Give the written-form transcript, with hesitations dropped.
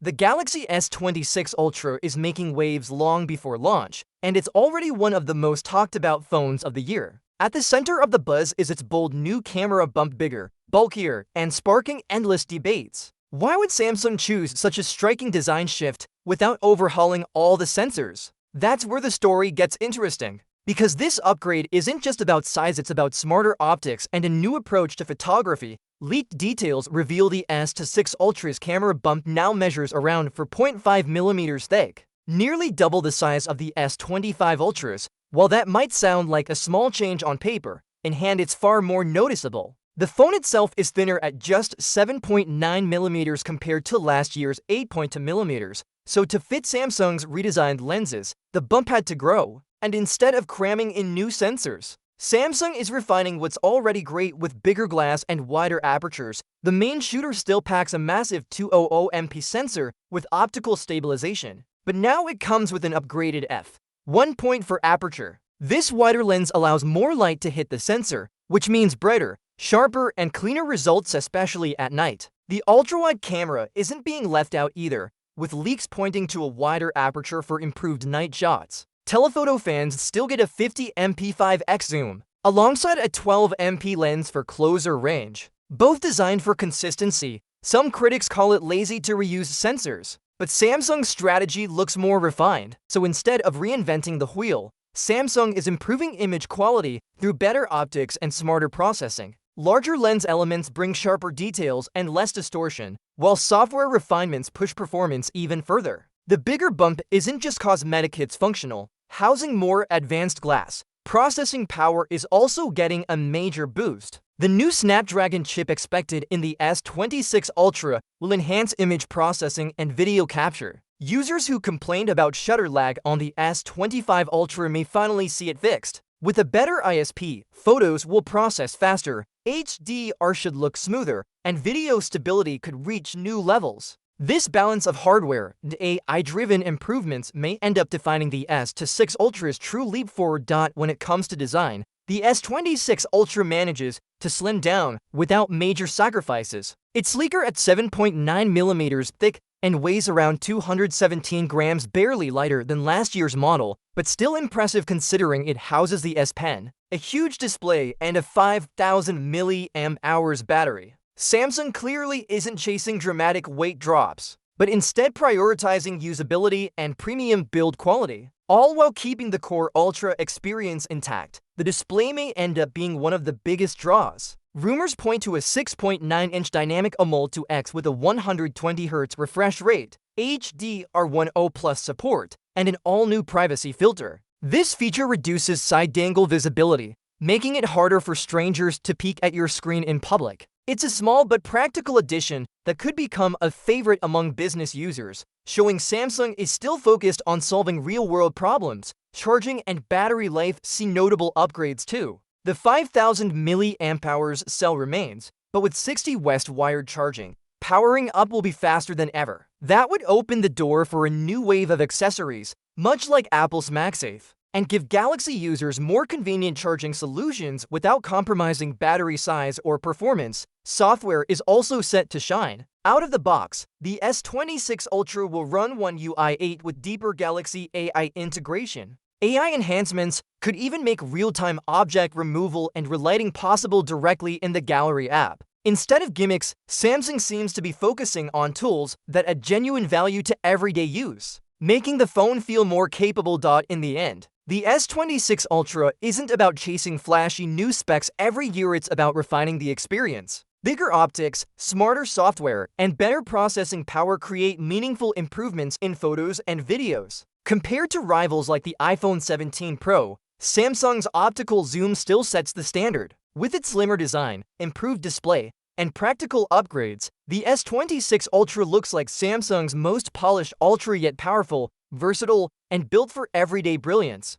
The Galaxy S26 Ultra is making waves long before launch, and it's already one of the most talked about phones of the year. At the center of the buzz is its bold new camera, bumped bigger, bulkier, and sparking endless debates. Why would Samsung choose such a striking design shift without overhauling all the sensors? That's where the story gets interesting. Because this upgrade isn't just about size, it's about smarter optics and a new approach to photography. Leaked details reveal the S26 Ultra's camera bump now measures around 4.5 millimeters thick, nearly double the size of the S25 Ultras. While that might sound like a small change on paper, in hand it's far more noticeable. The phone itself is thinner at just 7.9 millimeters compared to last year's 8.2 millimeters, so to fit Samsung's redesigned lenses, the bump had to grow. And instead of cramming in new sensors, Samsung is refining what's already great with bigger glass and wider apertures. The main shooter still packs a massive 200MP sensor with optical stabilization, but now it comes with an upgraded f1 point for aperture. This wider lens allows more light to hit the sensor, which means brighter, sharper, and cleaner results, especially at night. The ultra-wide camera isn't being left out either, with leaks pointing to a wider aperture for improved night shots. Telephoto fans still get a 50MP 5x zoom, alongside a 12MP lens for closer range. Both designed for consistency. Some critics call it lazy to reuse sensors, but Samsung's strategy looks more refined. So instead of reinventing the wheel, Samsung is improving image quality through better optics and smarter processing. Larger lens elements bring sharper details and less distortion, while software refinements push performance even further. The bigger bump isn't just cosmetic, it's functional. Housing more advanced glass processing power is also getting a major boost. The new Snapdragon chip expected in the S26 Ultra will enhance image processing and video capture. Users who complained about shutter lag on the S25 Ultra may finally see it fixed. With a better ISP, photos will process faster, HDR should look smoother, and video stability could reach new levels. This balance of hardware and AI-driven improvements may end up defining the S26 Ultra's true leap forward. When it comes to design, the S26 Ultra manages to slim down without major sacrifices. It's sleeker at 7.9 millimeters thick and weighs around 217 grams, barely lighter than last year's model, but still impressive considering it houses the S Pen, a huge display, and a 5,000 mAh battery. Samsung clearly isn't chasing dramatic weight drops, but instead prioritizing usability and premium build quality, all while keeping the core Ultra experience intact. The display may end up being one of the biggest draws. Rumors point to a 6.9-inch dynamic AMOLED 2X with a 120Hz refresh rate, HDR10 Plus support, and an all-new privacy filter. This feature reduces side-dangle visibility, making it harder for strangers to peek at your screen in public. It's a small but practical addition that could become a favorite among business users, showing Samsung is still focused on solving real-world problems. Charging and battery life see notable upgrades too. The 5,000 mAh cell remains, but with 60 West wired charging, powering up will be faster than ever. That would open the door for a new wave of accessories, much like Apple's MagSafe, and give Galaxy users more convenient charging solutions without compromising battery size or performance. Software is also set to shine. Out of the box, the S26 Ultra will run One UI 8 with deeper Galaxy AI integration. AI enhancements could even make real-time object removal and relighting possible directly in the Gallery app. Instead of gimmicks, Samsung seems to be focusing on tools that add genuine value to everyday use, making the phone feel more capable. In the end, the S26 Ultra isn't about chasing flashy new specs every year, it's about refining the experience. Bigger optics, smarter software, and better processing power create meaningful improvements in photos and videos. Compared to rivals like the iPhone 17 Pro, Samsung's optical zoom still sets the standard. With its slimmer design, improved display, and practical upgrades, the S26 Ultra looks like Samsung's most polished Ultra, yet powerful, versatile, and built for everyday brilliance.